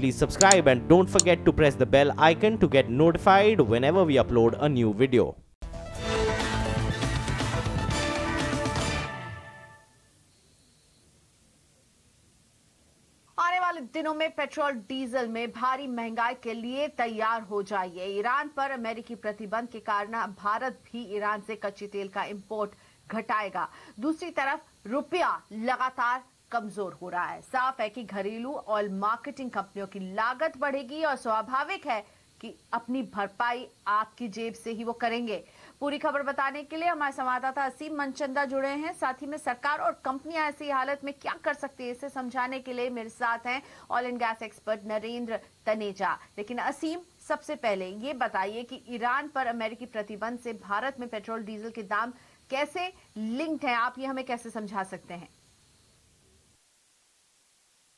please subscribe and don't forget to press the bell icon to get notified whenever we upload a new video. आने वाले दिनों में petrol diesel में भारी महंगाई के लिए तैयार हो जाइए। ईरान पर अमेरिकी प्रतिबंध के कारण भारत भी ईरान से कच्चे तेल का इंपोर्ट घटाएगा। दूसरी तरफ रुपया लगातार कमजोर हो रहा है। साफ है कि घरेलू ऑयल मार्केटिंग कंपनियों की लागत बढ़ेगी और स्वाभाविक है कि अपनी भरपाई आपकी जेब से ही वो करेंगे। पूरी खबर बताने के लिए हमारे संवाददाता असीम मनचंदा जुड़े हैं। साथ ही में सरकार और कंपनियां ऐसी हालत में क्या कर सकती है, इसे समझाने के लिए मेरे साथ हैं oil and gas expert Narendra Taneja. लेकिन असीम, सबसे पहले ये बताइए कि ईरान पर अमेरिकी प्रतिबंध से भारत में पेट्रोल डीजल के दाम कैसे लिंक्ड हैं, आप ये हमें कैसे समझा सकते हैं?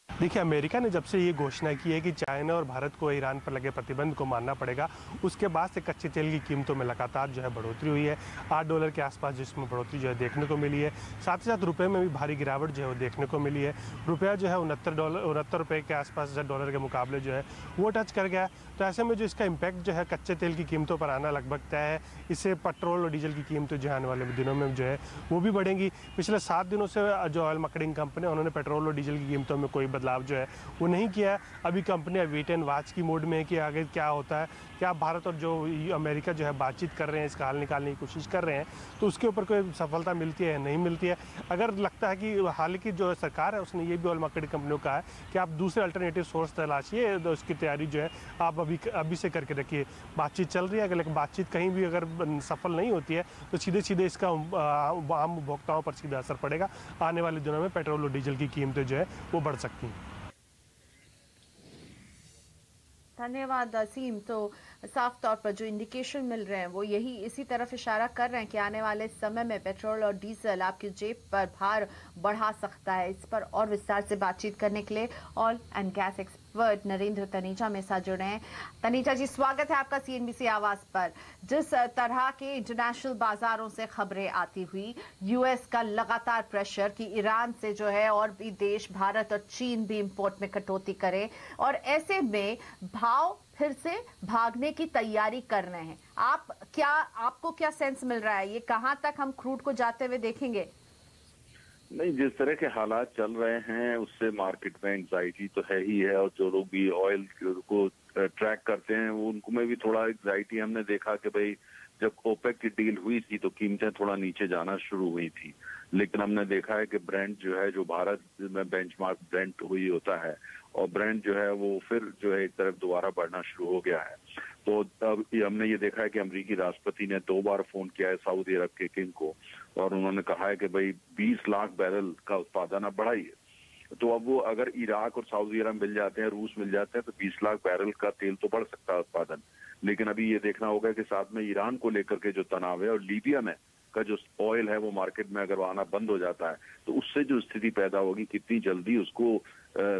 देखिए, अमेरिका ने जब से ये घोषणा की है कि चाइना और भारत को ईरान पर लगे प्रतिबंध को मानना पड़ेगा, उसके बाद से कच्चे तेल की कीमतों में लगातार जो है बढ़ोतरी हुई है। $8 के आसपास जिसमें बढ़ोतरी जो है देखने को मिली है। साथ ही साथ रुपये में भी भारी गिरावट जो है वो देखने को मिली है। रुपया जो है $69 रुपये के आसपास डॉलर के मुकाबले जो है वो टच कर गया। तो ऐसे में जो इसका इम्पैक्ट जो है कच्चे तेल की कीमतों पर आना लगभग तय है। इससे पेट्रोल और डीजल की कीमतें जो है आने वाले दिनों में जो है वो भी बढ़ेंगी। पिछले 7 दिनों से जो ऑयल मार्केटिंग कंपनी उन्होंने पेट्रोल और डीजल की कीमतों में कोई बदलाव जो है वो नहीं किया है। अभी कंपनियां वेट एंड वॉच की मोड में है कि आगे क्या होता है, क्या भारत और जो अमेरिका जो है बातचीत कर रहे हैं, इसका हल निकालने की कोशिश कर रहे हैं, तो उसके ऊपर कोई सफलता मिलती है या नहीं मिलती है। अगर लगता है कि हालांकि जो सरकार है उसने ये भी ऑयल मार्केटिंग कंपनियों का है कि आप दूसरे अल्टरनेटिव सोर्स तलाशिए, तो उसकी तैयारी जो है आप अभी से करके रखिए। बातचीत चल रही है, अगर लेकिन बातचीत कहीं भी अगर सफल नहीं होती है तो सीधे सीधे इसका आम उपभोक्ताओं पर सीधा असर पड़ेगा। आने वाले दिनों में पेट्रोल और डीजल की कीमतें जो है वो बढ़ सकती हैं। धन्यवाद असीम। तो साफ तौर पर जो इंडिकेशन मिल रहे हैं वो यही इसी तरफ इशारा कर रहे हैं कि आने वाले समय में पेट्रोल और डीजल आपकी जेब पर भार बढ़ा सकता है। इस पर और विस्तार से बातचीत करने के लिए oil and gas expert Narendra Taneja मेरे साथ जुड़े हैं। तनेजा जी, स्वागत है आपका CNBC आवाज पर। जिस तरह के इंटरनेशनल बाजारों से खबरें आती हुई, यूएस का लगातार प्रेशर कि ईरान से जो है और भी देश, भारत और चीन भी इंपोर्ट में कटौती करें, और ऐसे में भाव फिर से भागने की तैयारी कर रहे हैं। आपको क्या सेंस मिल रहा है, ये कहां तक हम क्रूड को जाते हुए देखेंगे? नहीं, जिस तरह के हालात चल रहे हैं उससे मार्केट में एंग्जाइटी तो है ही है, और जो लोग भी ऑयल को ट्रैक करते हैं वो उनको में भी थोड़ा एंग्जाइटी। हमने देखा कि भाई जब ओपेक की डील हुई थी तो कीमतें थोड़ा नीचे जाना शुरू हुई थी, लेकिन हमने देखा है कि ब्रेंट जो है, जो भारत में बेंचमार्क ब्रेंट हुई होता है, और ब्रेंट जो है वो फिर जो है एक तरफ दोबारा बढ़ना शुरू हो गया है। तो अब हमने ये देखा है कि अमेरिकी राष्ट्रपति ने 2 बार फोन किया है सऊदी अरब के किंग को, और उन्होंने कहा है कि भाई 20 लाख बैरल का उत्पादन अब बढ़ाइए। तो अब वो अगर इराक और सऊदी अरब मिल जाते हैं, रूस मिल जाते हैं, तो 20 लाख बैरल का तेल तो बढ़ सकता है उत्पादन। लेकिन अभी ये देखना होगा कि साथ में ईरान को लेकर के जो तनाव है, और लीबिया में का जो ऑयल है वो मार्केट में अगर आना बंद हो जाता है तो उससे जो स्थिति पैदा होगी, कितनी जल्दी उसको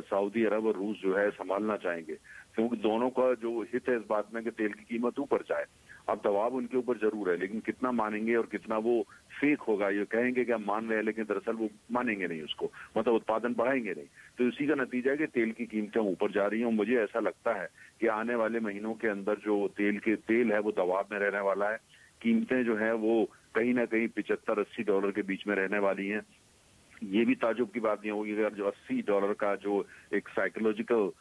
सऊदी अरब और रूस जो है संभालना चाहेंगे, क्योंकि दोनों का जो हित है इस बात में कि तेल की कीमत ऊपर जाए। अब दबाव उनके ऊपर जरूर है, लेकिन कितना मानेंगे और कितना वो फेक होगा। ये कहेंगे कि हम मान रहे हैं, लेकिन दरअसल वो मानेंगे नहीं उसको, मतलब उत्पादन बढ़ाएंगे नहीं। तो इसी का नतीजा है कि तेल की कीमतें ऊपर जा रही हैं। मुझे ऐसा लगता है कि आने वाले महीनों के अंदर जो तेल है वो दबाव में रहने वाला है। कीमतें जो है वो कहीं ना कहीं $75-80 के बीच में रहने वाली हैं। ये भी ताजुब की बात नहीं होगी अगर जो $80 का जो एक साइकोलॉजिकल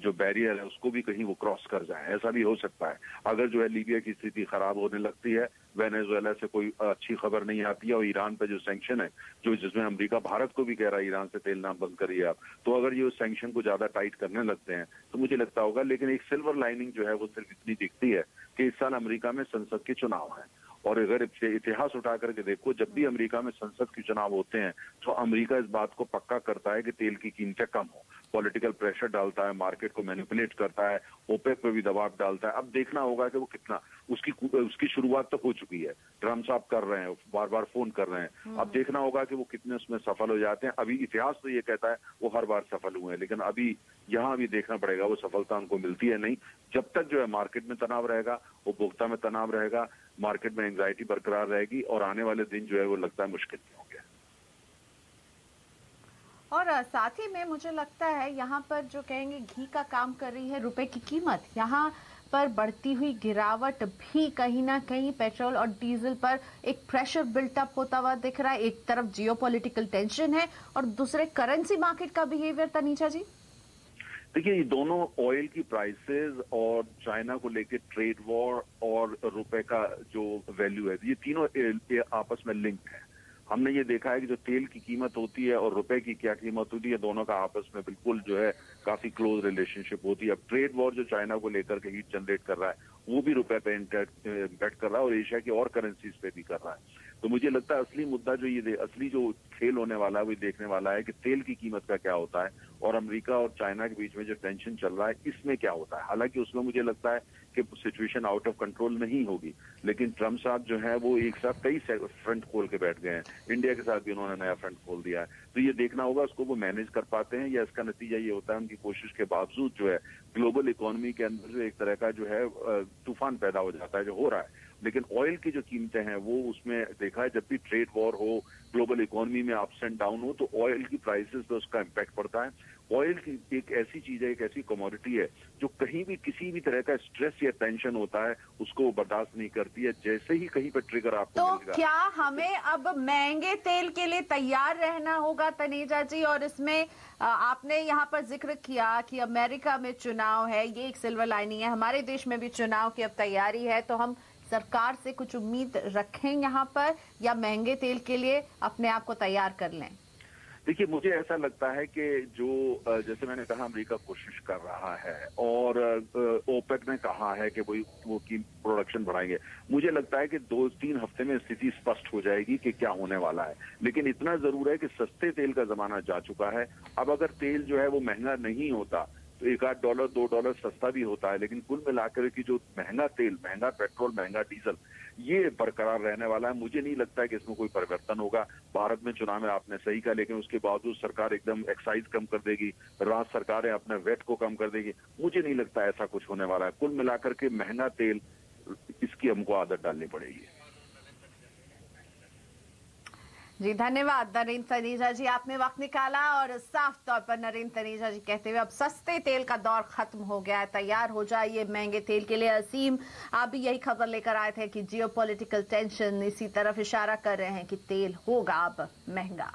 जो बैरियर है उसको भी कहीं वो क्रॉस कर जाए, ऐसा भी हो सकता है। अगर जो है लीबिया की स्थिति खराब होने लगती है, वेनेजुएला से कोई अच्छी खबर नहीं आती है, और ईरान पे जो सैंक्शन है, जो जिसमें अमेरिका भारत को भी कह रहा है ईरान से तेल ना बंद करिए आप, तो अगर ये सैंक्शन को ज्यादा टाइट करने लगते हैं तो मुझे लगता होगा। लेकिन एक सिल्वर लाइनिंग जो है वो सिर्फ इतनी दिखती है कि इस साल अमेरिका में संसद के चुनाव है, और अगर इतिहास उठा करके देखो, जब भी अमेरिका में संसद के चुनाव होते हैं तो अमेरिका इस बात को पक्का करता है कि तेल की कीमतें कम हो, पॉलिटिकल प्रेशर डालता है, मार्केट को मैनिपुलेट करता है, ओपेक पे भी दबाव डालता है। अब देखना होगा कि वो कितना, उसकी शुरुआत तो हो चुकी है, ट्रम्प साहब कर रहे हैं, बार बार फोन कर रहे हैं। अब देखना होगा कि वो कितने उसमें सफल हो जाते हैं। अभी इतिहास तो ये कहता है वो हर बार सफल हुए हैं, लेकिन अभी यहाँ भी देखना पड़ेगा वो सफलता उनको मिलती है नहीं। जब तक जो है मार्केट में तनाव रहेगा, उपभोक्ता में तनाव रहेगा, मार्केट में एंग्जाइटी बरकरार रहेगी, और आने वाले दिन जो है वो लगता है मुश्किल होंगे। और साथ ही में मुझे लगता है यहाँ पर जो कहेंगे घी का काम कर रही है रुपए की कीमत, यहाँ पर बढ़ती हुई गिरावट भी कहीं ना कहीं पेट्रोल और डीजल पर एक प्रेशर बिल्टअप होता हुआ दिख रहा है। एक तरफ जियोपॉलिटिकल टेंशन है और दूसरे करेंसी मार्केट का बिहेवियर। तनीजा जी देखिए, ये दोनों ऑयल की प्राइसेस और चाइना को लेके ट्रेड वॉर और रुपए का जो वैल्यू है, ये तीनों आपस में लिंक्ड है। हमने ये देखा है कि जो तेल की कीमत होती है और रुपए की क्या कीमत होती है, दोनों का आपस में बिल्कुल जो है काफी क्लोज रिलेशनशिप होती है। अब ट्रेड वॉर जो चाइना को लेकर के हीट जनरेट कर रहा है, वो भी रुपए पे इम्पैक्ट कर रहा है और एशिया की और करेंसीज पे भी कर रहा है। तो मुझे लगता है असली मुद्दा जो ये असली जो खेल होने वाला है वो देखने वाला है कि तेल की कीमत का क्या होता है और अमेरिका और चाइना के बीच में जो टेंशन चल रहा है इसमें क्या होता है। हालांकि उसमें मुझे लगता है कि सिचुएशन आउट ऑफ कंट्रोल नहीं होगी, लेकिन ट्रम्प साहब जो है वो एक साथ कई फ्रंट खोल के बैठ गए हैं। इंडिया के साथ भी उन्होंने नया फ्रंट खोल दिया है। तो ये देखना होगा उसको वो मैनेज कर पाते हैं या इसका नतीजा ये होता है उनकी कोशिश के बावजूद जो है ग्लोबल इकोनॉमी के अंदर जो एक तरह का जो है तूफान पैदा हो जाता है, जो हो रहा है। लेकिन ऑयल की जो कीमतें हैं वो उसमें देखा है, जब भी ट्रेड वॉर हो, ग्लोबल इकोनॉमी में अप्स एंड डाउन हो, तो ऑयल की प्राइसेस पे उसका इम्पैक्ट पड़ता है। ऑयल की एक ऐसी चीज है, एक ऐसी कमोडिटी है जो कहीं भी किसी भी तरह का स्ट्रेस या टेंशन होता है उसको बर्दाश्त नहीं करती है। जैसे ही कहीं पर ट्रिगर आपको तो मिलेगा, क्या हमें अब महंगे तेल के लिए तैयार रहना होगा तनीजा जी? और इसमें आपने यहाँ पर जिक्र किया कि अमेरिका में चुनाव है, ये एक सिल्वर लाइनिंग है। हमारे देश में भी चुनाव की अब तैयारी है, तो हम सरकार से कुछ उम्मीद रखें यहाँ पर या महंगे तेल के लिए अपने आप को तैयार कर लें? देखिए, मुझे ऐसा लगता है कि जो जैसे मैंने कहा अमेरिका कोशिश कर रहा है और ओपेक ने कहा है कि वो की प्रोडक्शन बढ़ाएंगे। मुझे लगता है कि 2-3 हफ्ते में स्थिति स्पष्ट हो जाएगी कि क्या होने वाला है। लेकिन इतना जरूर है कि सस्ते तेल का जमाना जा चुका है। अब अगर तेल जो है वो महंगा नहीं होता तो $1-8 $2 सस्ता भी होता है, लेकिन कुल मिलाकर की जो महंगा तेल, महंगा पेट्रोल, महंगा डीजल, ये बरकरार रहने वाला है। मुझे नहीं लगता है कि इसमें कोई परिवर्तन होगा। भारत में चुनाव में आपने सही कहा, लेकिन उसके बावजूद सरकार एकदम एक्साइज कम कर देगी, राज्य सरकारें अपने वेट को कम कर देगी। मुझे नहीं लगता ऐसा कुछ होने वाला है। कुल मिलाकर के महंगा तेल, इसकी हमको आदत डालनी पड़ेगी। जी धन्यवाद नरेंद्र तनीजा जी, आपने वक्त निकाला और साफ तौर पर नरेंद्र तनीजा जी कहते हुए अब सस्ते तेल का दौर खत्म हो गया है, तैयार हो जाइए महंगे तेल के लिए। असीम, आप भी यही खबर लेकर आए थे कि जियोपॉलिटिकल टेंशन इसी तरफ इशारा कर रहे हैं कि तेल होगा अब महंगा।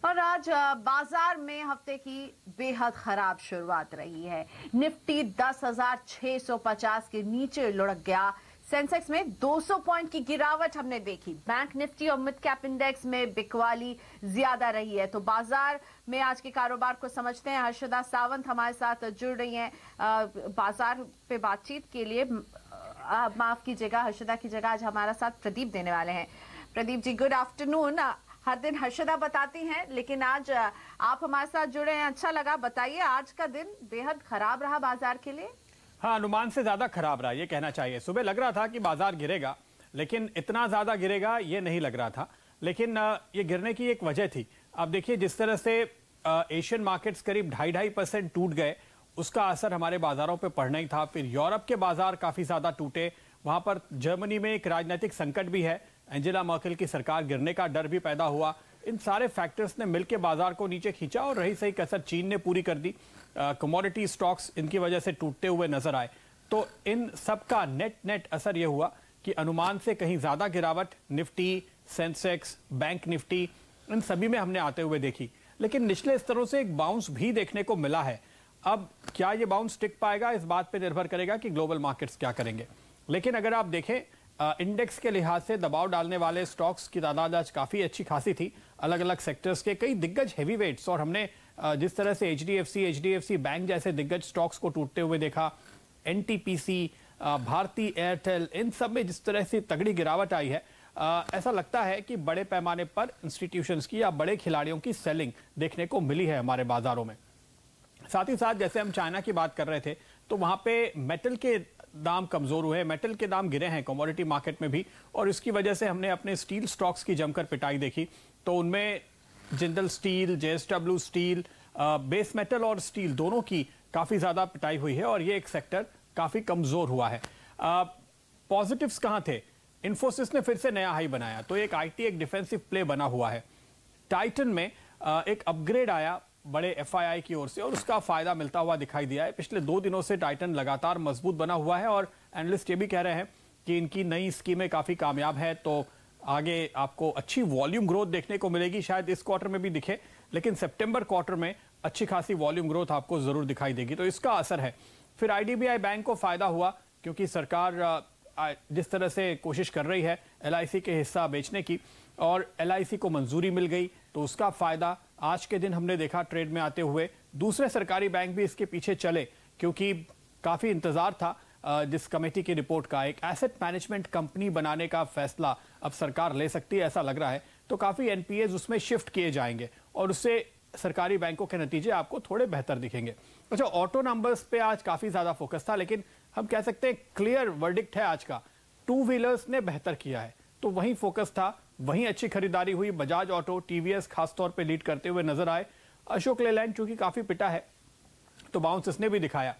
और आज बाजार में हफ्ते की बेहद खराब शुरुआत रही है। निफ्टी 10,650 के नीचे लुढ़क गया। सेंसेक्स में 200 पॉइंट की गिरावट हमने देखी। बैंक निफ्टी और मिड कैप इंडेक्स में बिकवाली ज्यादा रही है। तो बाजार में आज के कारोबार को समझते हैं। हर्षदा सावंत हमारे साथ जुड़ रही हैं बाजार पे बातचीत के लिए। माफ कीजिएगा, हर्षदा की जगह आज हमारा साथ प्रदीप देने वाले हैं। Pradeep ji, good afternoon. हर दिन हर्षदा बताती हैं, लेकिन आज आप हमारे साथ जुड़े हैं, अच्छा लगा। बताइए, आज का दिन बेहद खराब रहा बाजार के लिए। हाँ, अनुमान से ज्यादा खराब रहा, ये कहना चाहिए। सुबह लग रहा था कि बाजार गिरेगा, लेकिन इतना ज्यादा गिरेगा ये नहीं लग रहा था। लेकिन ये गिरने की एक वजह थी। अब देखिए, जिस तरह से एशियन मार्केट्स करीब 2.5% टूट गए, उसका असर हमारे बाजारों पे पड़ना ही था। फिर यूरोप के बाजार काफी ज्यादा टूटे। वहां पर जर्मनी में एक राजनीतिक संकट भी है, एंजेला मर्केल की सरकार गिरने का डर भी पैदा हुआ। इन सारे फैक्टर्स ने मिलकर बाजार को नीचे खींचा और रही सही कसर चीन ने पूरी कर दी। कमोडिटी स्टॉक्स इनकी वजह से टूटते हुए नजर आए। तो इन सब का नेट असर यह हुआ कि अनुमान से कहीं ज्यादा गिरावट निफ्टी, सेंसेक्स, बैंक निफ्टी, इन सभी में हमने आते हुए देखी। लेकिन निचले स्तरों से एक बाउंस भी देखने को मिला है। अब क्या ये बाउंस टिक पाएगा, इस बात पर निर्भर करेगा कि ग्लोबल मार्केट्स क्या करेंगे। लेकिन अगर आप देखें इंडेक्स के लिहाज से दबाव डालने वाले स्टॉक्स की तादाद आज काफी अच्छी खासी थी। अलग अलग सेक्टर्स के कई दिग्गज हेवी वेट्स, और हमने जिस तरह से एचडीएफसी बैंक जैसे दिग्गज स्टॉक्स को टूटते हुए देखा, एनटीपीसी, भारती एयरटेल, इन सब में जिस तरह से तगड़ी गिरावट आई है, ऐसा लगता है कि बड़े पैमाने पर इंस्टीट्यूशंस की या बड़े खिलाड़ियों की सेलिंग देखने को मिली है हमारे बाजारों में। साथ ही साथ जैसे हम चाइना की बात कर रहे थे, तो वहां पे मेटल के दाम कमजोर हुए, मेटल के दाम गिरे हैं कमोडिटी मार्केट में भी, और इसकी वजह से हमने अपने स्टील स्टॉक्स की जमकर पिटाई देखी। तो उनमें Jindal steel, JSW steel, base metal और स्टील दोनों की काफी ज्यादा पिटाई हुई है और ये एक सेक्टर काफी कमजोर हुआ है। पॉजिटिव्स कहां थे? इन्फोसिस ने फिर से नया हाई बनाया, तो एक आईटी एक डिफेंसिव प्ले बना हुआ है। टाइटन में एक अपग्रेड आया बड़े एफआईआई की ओर से और उसका फायदा मिलता हुआ दिखाई दिया है। पिछले 2 दिनों से टाइटन लगातार मजबूत बना हुआ है और एनालिस्ट ये भी कह रहे हैं कि इनकी नई स्कीमें काफी कामयाब है, तो आगे आपको अच्छी वॉल्यूम ग्रोथ देखने को मिलेगी। शायद इस क्वार्टर में भी दिखे, लेकिन सितंबर क्वार्टर में अच्छी खासी वॉल्यूम ग्रोथ आपको जरूर दिखाई देगी, तो इसका असर है। फिर आईडीबीआई बैंक को फायदा हुआ क्योंकि सरकार जिस तरह से कोशिश कर रही है एलआईसी के हिस्सा बेचने की और एलआईसी को मंजूरी मिल गई, तो उसका फायदा आज के दिन हमने देखा ट्रेड में आते हुए। दूसरे सरकारी बैंक भी इसके पीछे चले क्योंकि काफी इंतजार था जिस कमेटी की रिपोर्ट का। एक एसेट मैनेजमेंट कंपनी बनाने का फैसला अब सरकार ले सकती है ऐसा लग रहा है, तो काफी एनपीएज उसमें शिफ्ट किए जाएंगे और उससे सरकारी बैंकों के नतीजे आपको थोड़े बेहतर दिखेंगे। अच्छा, ऑटो नंबर्स पे आज काफी ज्यादा फोकस था, लेकिन हम कह सकते हैं क्लियर वर्डिक्ट है आज का, 2 व्हीलर्स ने बेहतर किया है, तो वहीं फोकस था, वहीं अच्छी खरीदारी हुई। बजाज ऑटो, टीवीएस खासतौर पे लीड करते हुए नजर आए। अशोक लेलैंड चूंकि काफी पिटा है तो बाउंस इसने भी दिखाया,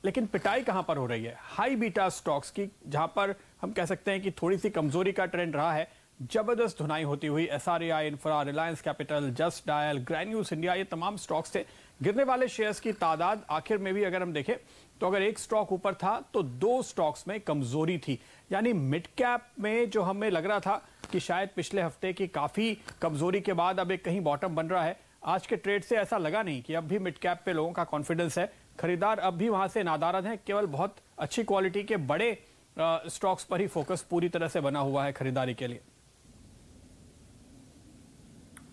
लेकिन पिटाई कहां पर हो रही है? हाई बीटा स्टॉक्स की, जहां पर हम कह सकते हैं कि थोड़ी सी कमजोरी का ट्रेंड रहा है। जबरदस्त धुनाई होती हुई SREI infra, Reliance Capital, Just Dial, Granules India, ये तमाम स्टॉक्स थे। गिरने वाले शेयर्स की तादाद आखिर में भी अगर हम देखें तो अगर एक स्टॉक ऊपर था तो 2 स्टॉक्स में कमजोरी थी। यानी मिड कैप में जो हमें लग रहा था कि शायद पिछले हफ्ते की काफी कमजोरी के बाद अब एक कहीं बॉटम बन रहा है, आज के ट्रेड से ऐसा लगा नहीं कि अब भी मिड कैप पे लोगों का कॉन्फिडेंस है। खरीदार अब भी वहां से नादारद हैं, केवल बहुत अच्छी क्वालिटी के बड़े स्टॉक्स पर ही फोकस पूरी तरह से बना हुआ है खरीदारी के लिए।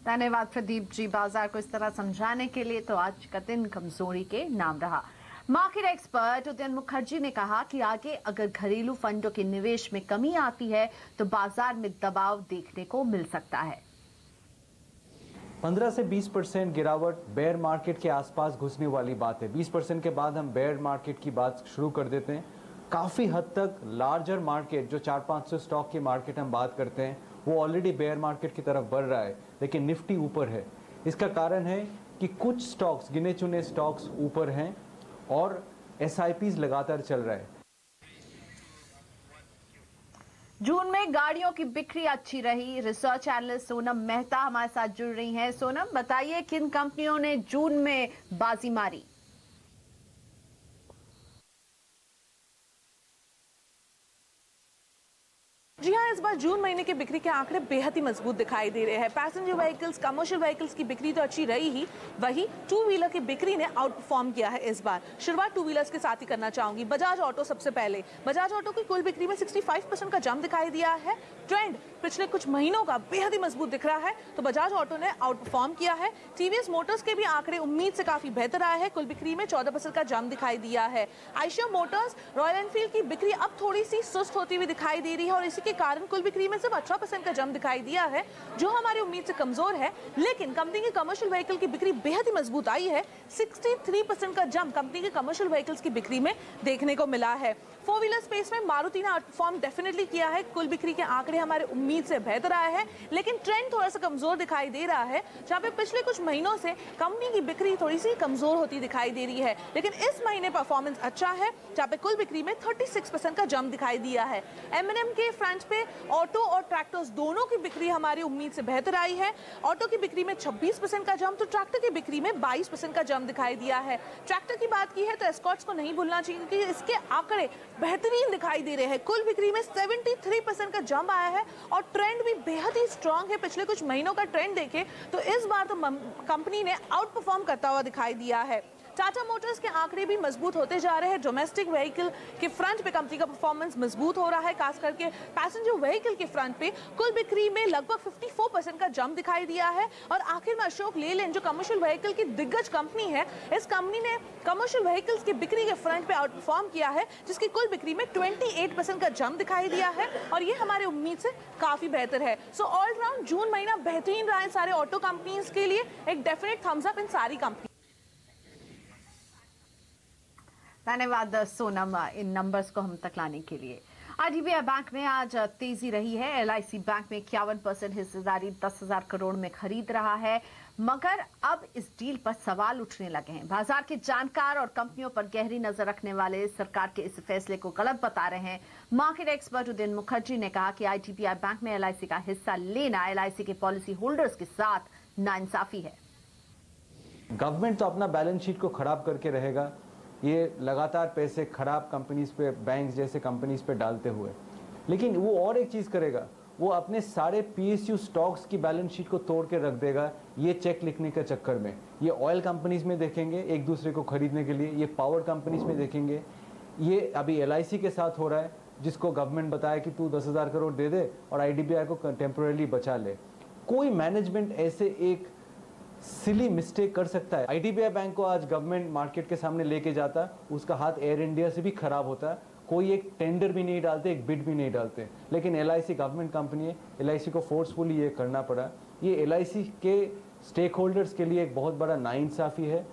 धन्यवाद प्रदीप जी, बाजार को इस तरह समझाने के लिए। तो आज का दिन कमजोरी के नाम रहा। मार्केट एक्सपर्ट उदयन मुखर्जी ने कहा कि आगे अगर घरेलू फंडों के निवेश में कमी आती है तो बाजार में दबाव देखने को मिल सकता है। 15 से 20% गिरावट बेयर मार्केट के आसपास घुसने वाली बात है। 20% के बाद हम बेयर मार्केट की बात शुरू कर देते हैं। काफ़ी हद तक लार्जर मार्केट, जो 400-500 स्टॉक की मार्केट हम बात करते हैं, वो ऑलरेडी बेयर मार्केट की तरफ बढ़ रहा है, लेकिन निफ्टी ऊपर है। इसका कारण है कि कुछ स्टॉक्स, गिने चुने स्टॉक्स ऊपर हैं और एसआईपीज लगातार चल रहा है। जून में गाड़ियों की बिक्री अच्छी रही। रिसर्च एनालिस्ट सोनम मेहता हमारे साथ जुड़ रही हैं। सोनम, बताइए किन कंपनियों ने जून में बाजी मारी? जी हाँ, इस बार जून महीने के बिक्री के आंकड़े बेहद ही मजबूत दिखाई दे रहे हैं। पैसेंजर व्हीकल्स, कमर्शियल व्हीकल्स की बिक्री तो अच्छी रही ही, वही 2 व्हीलर की बिक्री ने आउट परफॉर्म किया है इस बार। शुरुआत 2 व्हीलर्स के साथ ही करना चाहूंगी। बजाज ऑटो सबसे पहले। बजाज ऑटो की कुल बिक्री में 65% का जंप दिखाई दिया है। ट्रेंड पिछले कुछ महीनों का बेहद ही मजबूत दिख रहा है, तो बजाज ऑटो ने आउट परफॉर्म किया है। टीवीएस मोटर्स के भी आंकड़े उम्मीद से काफी बेहतर आए हैं। कुल बिक्री में 14% का जंप दिखाई दिया है। आइशर मोटर्स, रॉयल एनफील्ड की बिक्री अब थोड़ी सी सुस्त होती हुई दिखाई दे रही है और इसी के कारण कुल बिक्री में सिर्फ 18% का जंप दिखाई दिया है, जो हमारी उम्मीद से कमजोर है। लेकिन कंपनी की कमर्शियल व्हीकल की बिक्री बेहद ही मजबूत आई है। 63% का जंप कंपनी के कमर्शियल व्हीकल्स की बिक्री में देखने को मिला है। 4 व्हीलर स्पेस में मारुति ने आउटपरफॉर्म डेफिनेटली किया है। कुल बिक्री के आंकड़े हमारे उम्मीद से बेहतर आए हैं, लेकिन ट्रेंड थोड़ा सा कमजोर दिखाई दे रहा है, जहां पे पिछले कुछ महीनों से कंपनी की बिक्री थोड़ी सी कमजोर होती दिखाई दे रही है। लेकिन इस महीने परफॉर्मेंस अच्छा है, जहां पे कुल बिक्री में 36% का जंप दिखाई दिया है। M&M के फ्रंट पे ऑटो और ट्रैक्टर्स दोनों की बिक्री हमारी उम्मीद से बेहतर आई है। ऑटो की बिक्री में 26% का जंप, तो ट्रैक्टर की बिक्री में 22% का जंप दिखाई दिया है। ट्रैक्टर की बात की है तो एस्कॉर्ट्स को नहीं भूलना चाहिए, क्योंकि इसके आंकड़े बेहतरीन दिखाई दे रहे हैं। कुल बिक्री में 73% का जंप आया है और ट्रेंड भी बेहद ही स्ट्रांग है। पिछले कुछ महीनों का ट्रेंड देखें तो इस बार तो कंपनी ने आउट परफॉर्म करता हुआ दिखाई दिया है। टाटा मोटर्स के आंकड़े भी मजबूत होते जा रहे हैं। डोमेस्टिक व्हीकल के फ्रंट पे कंपनी का परफॉर्मेंस मजबूत हो रहा है, खास करके पैसेंजर व्हीकल के फ्रंट पे कुल बिक्री में लगभग 54% का जंप दिखाई दिया है। और आखिर में अशोक लेलैंड, जो कमर्शियल व्हीकल की दिग्गज कंपनी है, इस कंपनी ने कमर्शियल व्हीकल्स की बिक्री के फ्रंट पे आउट परफॉर्म किया है, जिसकी कुल बिक्री में 28% का जंप दिखाई दिया है और ये हमारे उम्मीद से काफी बेहतर है। सो ऑल राउंड जून महीना बेहतरीन रहा है सारे ऑटो कंपनीज के लिए। एक डेफिनेट थम्स अप इन सारी कंपनी। धन्यवाद सोनम इन नंबर्स को हम तक लाने के लिए। आईडीबीआई बैंक में आज तेजी रही है। एलआईसी बैंक में 51% हिस्सेदारी 10,000 करोड़ में खरीद रहा है, मगर अब इस डील पर सवाल उठने लगे हैं। बाजार के जानकार और कंपनियों पर गहरी नजर रखने वाले सरकार के इस फैसले को गलत बता रहे हैं। मार्केट एक्सपर्ट उदयन मुखर्जी ने कहा कि आईडीबीआई बैंक में एलआईसी का हिस्सा लेना एलआईसी के पॉलिसी होल्डर्स के साथ नाइंसाफी है। गवर्नमेंट तो अपना बैलेंस शीट को खराब करके रहेगा, ये लगातार पैसे खराब कंपनीज पे, बैंक जैसे कंपनीज पे डालते हुए, लेकिन वो और एक चीज़ करेगा, वो अपने सारे पीएसयू स्टॉक्स की बैलेंस शीट को तोड़ के रख देगा ये चेक लिखने के चक्कर में। ये ऑयल कंपनीज में देखेंगे एक दूसरे को खरीदने के लिए, ये पावर कंपनीज में देखेंगे, ये अभी एलआईसी के साथ हो रहा है, जिसको गवर्नमेंट बताया कि तू 10,000 करोड़ दे दे और आईडीबीआई को टेम्पोरेली बचा ले। कोई मैनेजमेंट ऐसे एक सिली मिस्टेक कर सकता है? आईडीबीआई बैंक को आज गवर्नमेंट मार्केट के सामने लेके जाता, उसका हाथ एयर इंडिया से भी खराब होता, कोई एक टेंडर भी नहीं डालते, एक बिड भी नहीं डालते। लेकिन एलआईसी गवर्नमेंट कंपनी है, एलआईसी को फोर्सफुली ये करना पड़ा। ये एलआईसी के स्टेक होल्डर्स के लिए एक बहुत बड़ा नाइंसाफी है।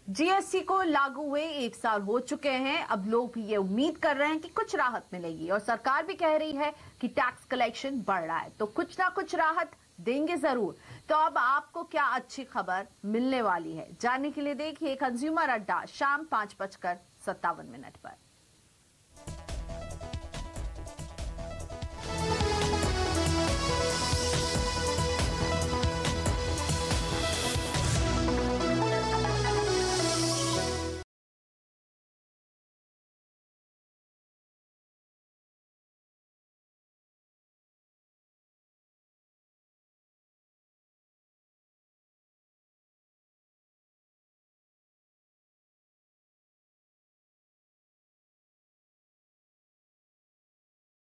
जीएसटी को लागू हुए 1 साल हो चुके हैं। अब लोग भी ये उम्मीद कर रहे हैं कि कुछ राहत मिलेगी और सरकार भी कह रही है कि टैक्स कलेक्शन बढ़ रहा है, तो कुछ ना कुछ राहत देंगे जरूर। तो अब आपको क्या अच्छी खबर मिलने वाली है, जानने के लिए देखिए कंज्यूमर अड्डा शाम 5:57 पर।